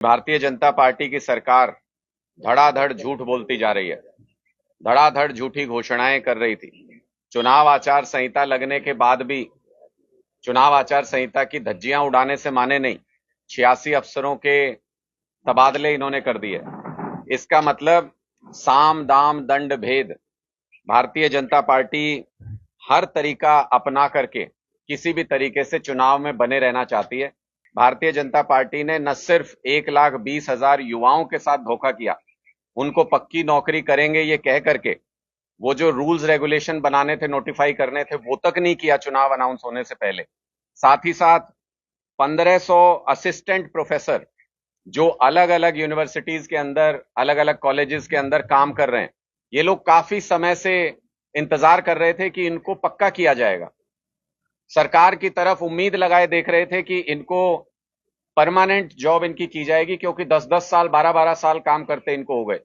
Bharatiya Janata party की सरकार धड़ाधड़ झूठ बोलती जा रही है। धड़ाधड़ झूठी घोषणाएं कर रही थी। चुनाव आचार संहिता लगने के बाद भी चुनाव आचार संहिता की धज्जियां उड़ाने से माने नहीं। 86 अफसरों के तबादले इन्होंने कर दिए। इसका मतलब साम दाम दंड भेद। भारतीय जनता पार्टी हर तरीका अपना करके किसी भी तरीके से चुनाव में बने रहना चाहती है। भारतीय जनता पार्टी ने न सिर्फ 1,20,000 युवाओं के साथ धोखा किया, उनको पक्की नौकरी करेंगे ये कह करके वो जो रूल्स रेगुलेशन बनाने थे, नोटिफाई करने थे, वो तक नहीं किया चुनाव अनाउंस होने से पहले। साथ ही साथ 1500 असिस्टेंट प्रोफेसर जो अलग अलग यूनिवर्सिटीज के अंदर, अलग अलग कॉलेजेस के अंदर काम कर रहे हैं, ये लोग काफी समय से इंतजार कर रहे थे कि इनको पक्का किया जाएगा। सरकार की तरफ उम्मीद लगाए देख रहे थे कि इनको परमानेंट जॉब इनकी की जाएगी, क्योंकि 10-10 साल, 12-12 साल काम करते इनको हो गए।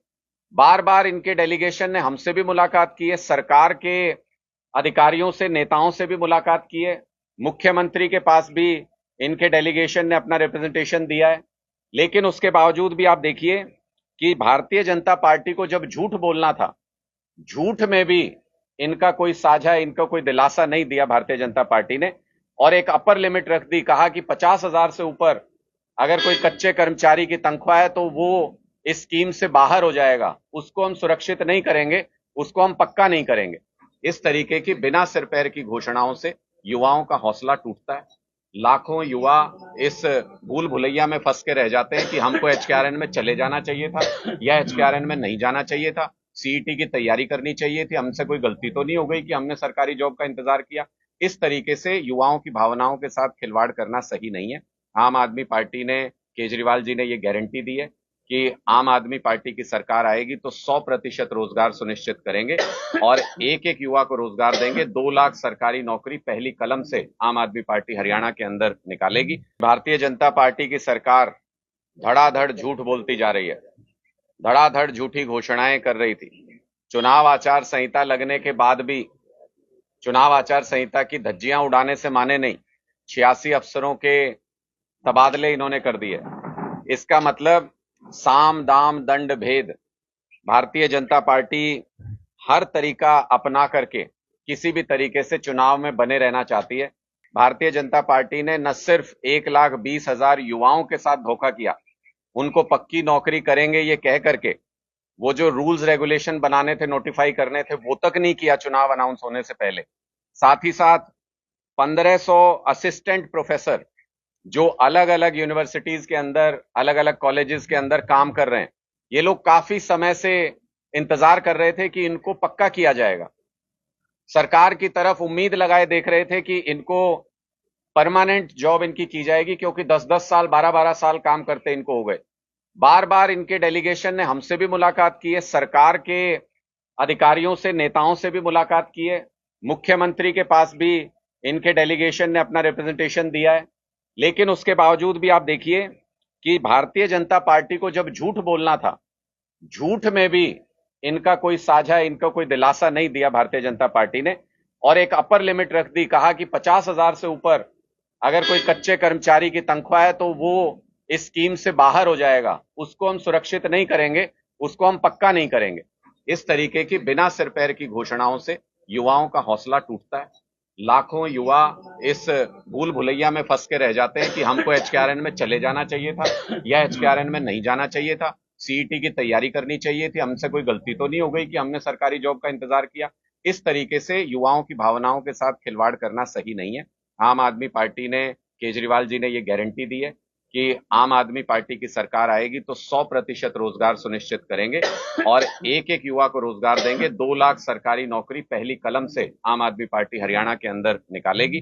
बार बार इनके डेलीगेशन ने हमसे भी मुलाकात की है, सरकार के अधिकारियों से, नेताओं से भी मुलाकात की है, मुख्यमंत्री के पास भी इनके डेलीगेशन ने अपना रिप्रेजेंटेशन दिया है। लेकिन उसके बावजूद भी आप देखिए कि भारतीय जनता पार्टी को जब झूठ बोलना था, झूठ में भी इनका कोई साझा, इनका कोई दिलासा नहीं दिया भारतीय जनता पार्टी ने, और एक अपर लिमिट रख दी। कहा कि 50,000 से ऊपर अगर कोई कच्चे कर्मचारी की तनख्वाह है तो वो इस स्कीम से बाहर हो जाएगा, उसको हम सुरक्षित नहीं करेंगे, उसको हम पक्का नहीं करेंगे। इस तरीके की बिना सिर पैर की घोषणाओं से युवाओं का हौसला टूटता है। लाखों युवा इस भूल भुलैया में फंस के रह जाते हैं कि हमको एचकेआरएन में चले जाना चाहिए था या एचकेआरएन में नहीं जाना चाहिए था, सीईटी की तैयारी करनी चाहिए थी, हमसे कोई गलती तो नहीं हो गई कि हमने सरकारी जॉब का इंतजार किया। इस तरीके से युवाओं की भावनाओं के साथ खिलवाड़ करना सही नहीं है। आम आदमी पार्टी ने, केजरीवाल जी ने ये गारंटी दी है कि आम आदमी पार्टी की सरकार आएगी तो 100% रोजगार सुनिश्चित करेंगे और एक एक युवा को रोजगार देंगे। 2 लाख सरकारी नौकरी पहली कलम से आम आदमी पार्टी हरियाणा के अंदर निकालेगी। भारतीय जनता पार्टी की सरकार धड़ाधड़ झूठ बोलती जा रही है। धड़ाधड़ झूठी घोषणाएं कर रही थी। चुनाव आचार संहिता लगने के बाद भी चुनाव आचार संहिता की धज्जियां उड़ाने से माने नहीं। 86 अफसरों के तबादले इन्होंने कर दिए। इसका मतलब साम दाम दंड भेद। भारतीय जनता पार्टी हर तरीका अपना करके किसी भी तरीके से चुनाव में बने रहना चाहती है। भारतीय जनता पार्टी ने न सिर्फ 1,20,000 युवाओं के साथ धोखा किया, उनको पक्की नौकरी करेंगे ये कह करके वो जो रूल्स रेगुलेशन बनाने थे, नोटिफाई करने थे, वो तक नहीं किया चुनाव अनाउंस होने से पहले। साथ ही साथ 1500 असिस्टेंट प्रोफेसर जो अलग अलग यूनिवर्सिटीज के अंदर, अलग अलग कॉलेजेस के अंदर काम कर रहे हैं, ये लोग काफी समय से इंतजार कर रहे थे कि इनको पक्का किया जाएगा। सरकार की तरफ उम्मीद लगाए देख रहे थे कि इनको परमानेंट जॉब इनकी की जाएगी, क्योंकि 10-10 साल, 12-12 साल काम करते इनको हो गए। बार बार इनके डेलीगेशन ने हमसे भी मुलाकात की है, सरकार के अधिकारियों से, नेताओं से भी मुलाकात की है, मुख्यमंत्री के पास भी इनके डेलीगेशन ने अपना रिप्रेजेंटेशन दिया है। लेकिन उसके बावजूद भी आप देखिए कि भारतीय जनता पार्टी को जब झूठ बोलना था, झूठ में भी इनका कोई साझा, इनका कोई दिलासा नहीं दिया भारतीय जनता पार्टी ने, और एक अपर लिमिट रख दी। कहा कि 50,000 से ऊपर अगर कोई कच्चे कर्मचारी की तनख्वाह है तो वो इस स्कीम से बाहर हो जाएगा, उसको हम सुरक्षित नहीं करेंगे, उसको हम पक्का नहीं करेंगे। इस तरीके की बिना सिर पैर की घोषणाओं से युवाओं का हौसला टूटता है। लाखों युवा इस भूल भुलैया में फंस के रह जाते हैं कि हमको एचकेआरएन में चले जाना चाहिए था या एचकेआरएन में नहीं जाना चाहिए था, सीईटी की तैयारी करनी चाहिए थी, हमसे कोई गलती तो नहीं हो गई कि हमने सरकारी जॉब का इंतजार किया। इस तरीके से युवाओं की भावनाओं के साथ खिलवाड़ करना सही नहीं है। आम आदमी पार्टी ने, केजरीवाल जी ने ये गारंटी दी है कि आम आदमी पार्टी की सरकार आएगी तो 100% रोजगार सुनिश्चित करेंगे और एक एक युवा को रोजगार देंगे। 2 लाख सरकारी नौकरी पहली कलम से आम आदमी पार्टी हरियाणा के अंदर निकालेगी।